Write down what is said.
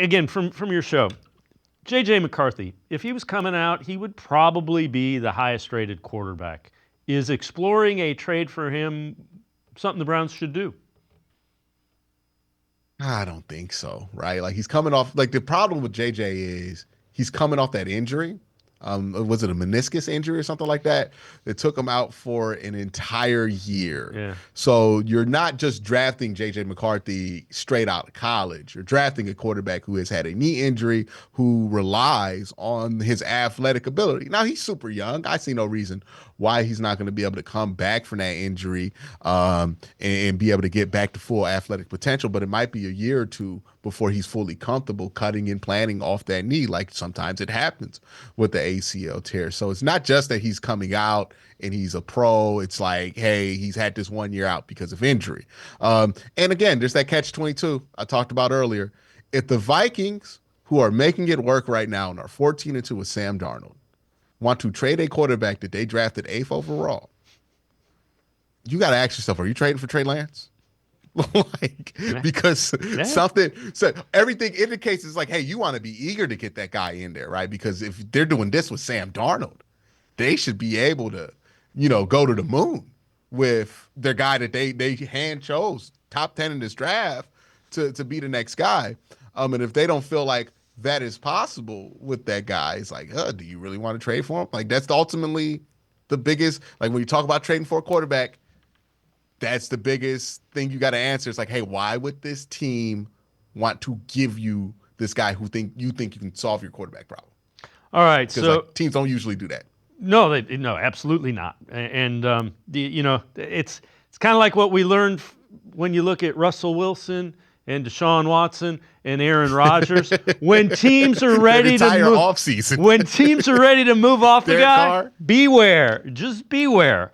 again, from your show, J.J. McCarthy, if he was coming out, he would probably be the highest rated quarterback. Is exploring a trade for him something the Browns should do? I don't think so, right? Like he's coming off. Like the problem with JJ is he's coming off that injury. Was it a meniscus injury or something like that that took him out for an entire year? Yeah. So you're not just drafting JJ McCarthy straight out of college. You're drafting a quarterback who has had a knee injury, who relies on his athletic ability. Now he's super young. I see no reason why he's not going to be able to come back from that injury and be able to get back to full athletic potential. But it might be a year or two before he's fully comfortable cutting and planting off that knee, like sometimes it happens with the ACL tear. So it's not just that he's coming out and he's a pro. It's like, hey, he's had this 1 year out because of injury. And again, there's that catch-22 I talked about earlier. If the Vikings, who are making it work right now and are 14-2 with Sam Darnold, want to trade a quarterback that they drafted 8th overall, you got to ask yourself, are you trading for Trey Lance? Because something, so everything indicates it's like, hey, you want to be eager to get that guy in there, right? Because if they're doing this with Sam Darnold, they should be able to, go to the moon with their guy that they hand chose top 10 in this draft to be the next guy. And if they don't feel like that is possible with that guy, it's like, do you really want to trade for him? Like that's ultimately the biggest, like when you talk about trading for a quarterback, that's the biggest thing you got to answer. It's like, hey, why would this team want to give you this guy who you think you can solve your quarterback problem? All right, because so teams don't usually do that. No, no, absolutely not. And it's kind of like what we learned when you look at Russell Wilson and Deshaun Watson and Aaron Rodgers. When teams are ready to move, offseason. when teams are ready to move off the guy, Carr. beware. Just beware.